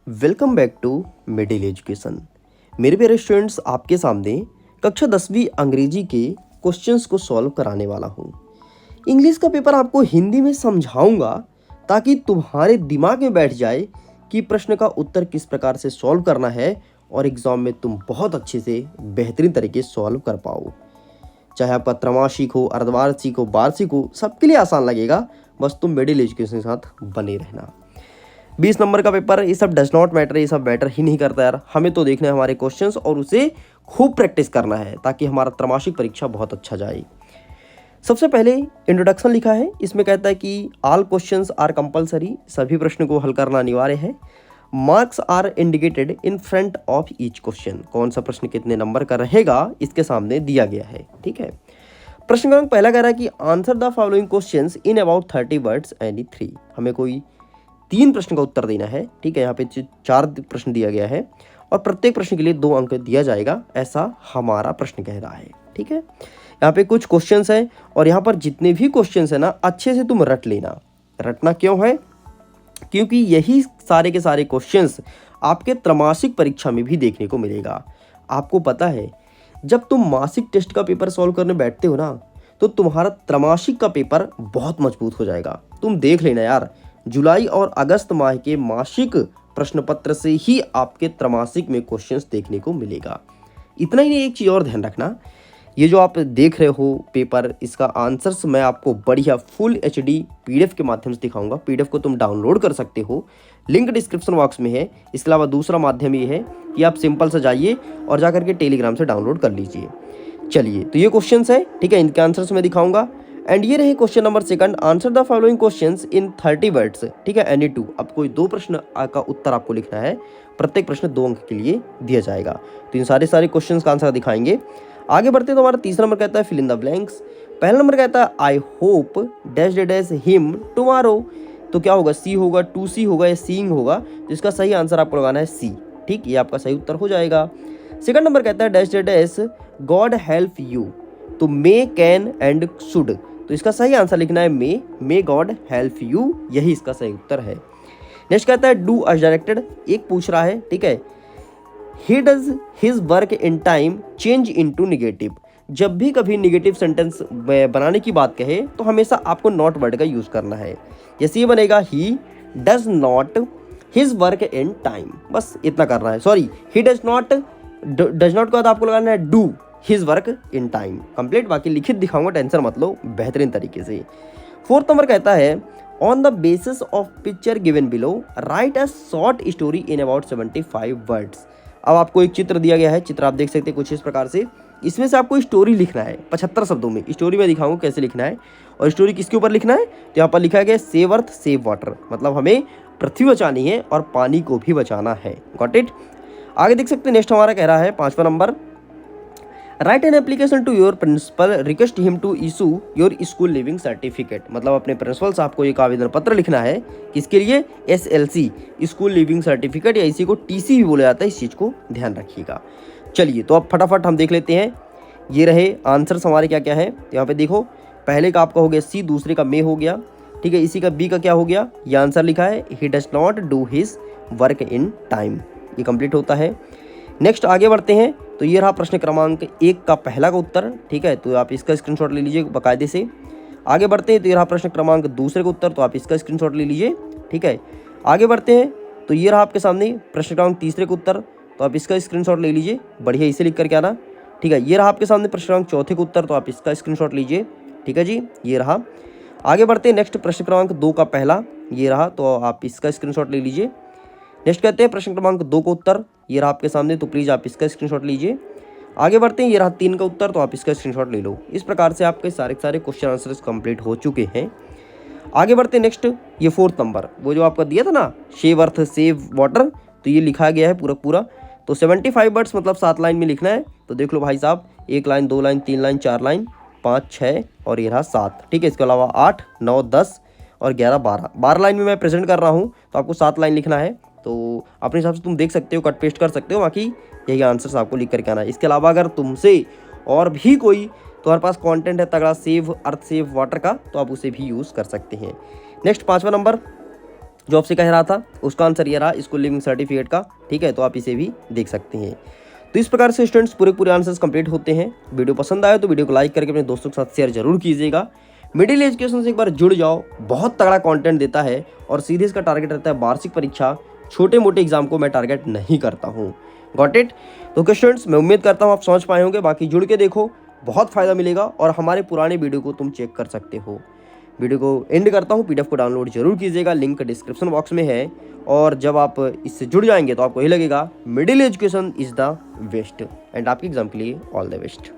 Welcome back to middle education. मेरे प्यारे students, आपके सामने कक्षा 10वीं अंग्रेजी के क्वेश्चंस को सॉल्व कराने वाला हूँ। इंग्लिश का पेपर आपको हिंदी में समझाऊंगा ताकि तुम्हारे दिमाग में बैठ जाए कि प्रश्न का उत्तर किस प्रकार से सॉल्व करना है और एग्ज़ाम में तुम बहुत अच्छे से बेहतरीन तरीके से सॉल्व कर पाओ। चाहे आपका त्रैमासिक हो, अर्धवार्षिक हो, वार्षिक हो, सबके लिए आसान लगेगा। बस तुम मिडिल एजुकेशन के साथ बने रहना। 20 नंबर का पेपर, ये सब डज नॉट मैटर, ये सब मैटर ही नहीं करता यार। हमें तो देखना है हमारे क्वेश्चंस और उसे खूब प्रैक्टिस करना है ताकि हमारा त्रैमासिक परीक्षा बहुत अच्छा जाए। सबसे पहले इंट्रोडक्शन लिखा है, इसमें कहता है कि ऑल क्वेश्चंस आर कंपलसरी, सभी प्रश्न को हल करना अनिवार्य है। Marks are indicated in front of each question, कौन सा प्रश्न कितने नंबर का रहेगा इसके सामने दिया गया है। ठीक है, प्रश्न क्रमांक पहला कह रहा है कि answer the following questions in about 30 words any 3। हमें कोई 3 प्रश्न का उत्तर देना है। ठीक है, यहाँ पे 4 प्रश्न दिया गया है और प्रत्येक प्रश्न के लिए 2 अंक दिया जाएगा, ऐसा हमारा प्रश्न कह रहा है। ठीक है, यहाँ पे कुछ क्वेश्चंस हैं और यहाँ पर जितने भी क्वेश्चंस हैं ना, अच्छे से तुम रट लेना। रटना क्यों है? क्योंकि यही सारे के सारे क्वेश्चंस आपके त्रैमासिक परीक्षा में भी देखने को मिलेगा। आपको पता है, जब तुम मासिक टेस्ट का पेपर सॉल्व करने बैठते हो ना, तो तुम्हारा त्रैमासिक का पेपर बहुत मजबूत हो जाएगा। तुम देख लेना यार, जुलाई और अगस्त माह के मासिक प्रश्न पत्र से ही आपके त्रैमासिक में क्वेश्चंस देखने को मिलेगा। इतना ही नहीं, एक चीज़ और ध्यान रखना, ये जो आप देख रहे हो पेपर, इसका आंसर्स मैं आपको बढ़िया फुल HD PDF के माध्यम से दिखाऊंगा। PDF को तुम डाउनलोड कर सकते हो, लिंक डिस्क्रिप्शन बॉक्स में है। इसके अलावा दूसरा माध्यम ये है कि आप सिंपल से जाइए और जाकर के टेलीग्राम से डाउनलोड कर लीजिए। चलिए, तो ये क्वेश्चंस है, ठीक है, इनके आंसर्स मैं दिखाऊंगा। एंड ये रहे question number 2, answer the following questions in 30 words. ठीक है, एनी 2। अब कोई 2 प्रश्न का उत्तर आपको लिखना है, प्रत्येक प्रश्न 2 अंक के लिए दिया जाएगा। तो इन सारे क्वेश्चंस का आंसर दिखाएंगे। आगे बढ़ते तो हमारा तीसरा नंबर कहता है फिल इन द ब्लैंक्स। पहला नंबर कहता है I hope dash dash him tomorrow. तो क्या होगा? सी होगा, टू सी होगा या सीइंग होगा? जिसका सही आंसर आपको लगाना है सी। ठीक, ये आपका सही उत्तर हो जाएगा। सेकंड नंबर कहता है dash dash God help you. तो मे, कैन एंड शुड, तो इसका सही आंसर लिखना है मे गॉड हेल्प यू, यही इसका सही उत्तर है। नेक्स्ट कहता है डू एज डायरेक्टेड। एक पूछ रहा है, ठीक है, he does his work in time change into negative. जब भी कभी निगेटिव सेंटेंस बनाने की बात कहे तो हमेशा आपको नॉट वर्ड का यूज करना है। जैसे ये बनेगा he does not his work in time, बस इतना करना है। सॉरी, ही डज नॉट के बाद आपको लगाना है do his work in time. Complete, बाकी लिखित दिखाऊंगा, टेंशन मत लो, बेहतरीन तरीके से। फोर्थ नंबर कहता है on the basis of picture given below right a short story in about 75 words. अब आपको एक चित्र दिया गया है, चित्र आप देख सकते हैं कुछ इस प्रकार से। इसमें से आपको स्टोरी लिखना है 75 शब्दों में। स्टोरी में दिखाऊंगा कैसे लिखना है और स्टोरी किसके ऊपर लिखना है। तो यहाँ पर लिखा गया सेव अर्थ सेव वाटर, मतलब हमें पृथ्वी बचानी है और पानी को भी बचाना है। Got it? आगे देख सकते हैं, नेक्स्ट हमारा कह रहा है 5वां number, write an application to your principal request him to issue your school leaving certificate. मतलब अपने प्रिंसिपल साहब को एक आवेदन पत्र लिखना है, किसके लिए? SLC, स्कूल लिविंग सर्टिफिकेट, या इसी को TC भी बोला जाता है, इस चीज़ को ध्यान रखिएगा। चलिए, तो अब फटाफट हम देख लेते हैं। ये रहे आंसर्स हमारे क्या क्या है। तो यहाँ पे देखो, पहले का आपका हो गया सी, दूसरे का मे हो गया। ठीक है, इसी का बी का क्या हो गया? ये आंसर लिखा है he does not do his work in time, ये कंप्लीट होता है। नेक्स्ट आगे बढ़ते हैं, तो ये रहा प्रश्न क्रमांक 1 का पहला का उत्तर। ठीक है, तो आप इसका स्क्रीनशॉट ले लीजिए बाकायदे से। आगे बढ़ते हैं, तो ये रहा प्रश्न क्रमांक 2 का उत्तर, तो आप इसका स्क्रीनशॉट ले लीजिए। ठीक है, आगे बढ़ते हैं, तो ये रहा आपके सामने प्रश्न क्रमांक 3 का उत्तर, तो आप इसका स्क्रीनशॉट ले लीजिए, बढ़िया इसे लिख करके आना। ठीक है, ये रहा आपके सामने प्रश्न क्रमांक 4 का उत्तर, तो आप इसका स्क्रीनशॉट लीजिए। ठीक है जी, ये रहा। आगे बढ़ते हैं, नेक्स्ट प्रश्न क्रमांक 2 का पहला, ये रहा, तो आप इसका स्क्रीनशॉट ले लीजिए। नेक्स्ट कहते हैं प्रश्न क्रमांक 2 का उत्तर, ये रहा आपके सामने, तो प्लीज़ आप इसका स्क्रीनशॉट लीजिए। आगे बढ़ते हैं, ये रहा 3 का उत्तर, तो आप इसका स्क्रीनशॉट ले लो। इस प्रकार से आपके सारे क्वेश्चन आंसर्स कंप्लीट हो चुके हैं। आगे बढ़ते हैं, नेक्स्ट ये 4th नंबर, वो जो आपका दिया था ना, सेव अर्थ सेव वाटर, तो ये लिखा गया है पूरा पूरा। तो 75 वर्ड्स मतलब 7 लाइन में लिखना है। तो देख लो भाई साहब, 1 लाइन, 2 लाइन, 3 लाइन, 4 लाइन, 5, 6 और ये रहा 7। ठीक है, इसके अलावा 8, 9, 10 और 11, 12 लाइन में मैं प्रेजेंट कर रहा हूँ, तो आपको 7 लाइन लिखना है। तो अपने हिसाब से तुम देख सकते हो, कट पेस्ट कर सकते हो, बाकी यही आंसर्स आपको लिख करके आना है। इसके अलावा अगर तुमसे और भी कोई तुम्हारे पास कंटेंट है तगड़ा सेव अर्थ सेव वाटर का, तो आप उसे भी यूज़ कर सकते हैं। नेक्स्ट 5वां नंबर, जो आपसे कह रहा था उसका आंसर ये रहा, स्कूल लिविंग सर्टिफिकेट का। ठीक है, तो आप इसे भी देख सकते हैं। तो इस प्रकार से स्टूडेंट्स पूरे आंसर्स कंप्लीट होते हैं। वीडियो पसंद आए तो वीडियो को लाइक करके अपने दोस्तों के साथ शेयर जरूर कीजिएगा। मिडिल एजुकेशन से एक बार जुड़ जाओ, बहुत तगड़ा कंटेंट देता है और सीधे इसका टारगेट रहता है वार्षिक परीक्षा, छोटे मोटे एग्जाम को मैं टारगेट नहीं करता हूँ। Got it? तो स्टूडेंट्स मैं उम्मीद करता हूँ आप समझ पाए होंगे। बाकी जुड़ के देखो, बहुत फायदा मिलेगा और हमारे पुराने वीडियो को तुम चेक कर सकते हो। वीडियो को एंड करता हूँ, पीडीएफ को डाउनलोड जरूर कीजिएगा, लिंक डिस्क्रिप्शन बॉक्स में है। और जब आप इससे जुड़ जाएंगे तो आपको ये लगेगा middle education is the best. And आपके एग्जाम के लिए ऑल द बेस्ट।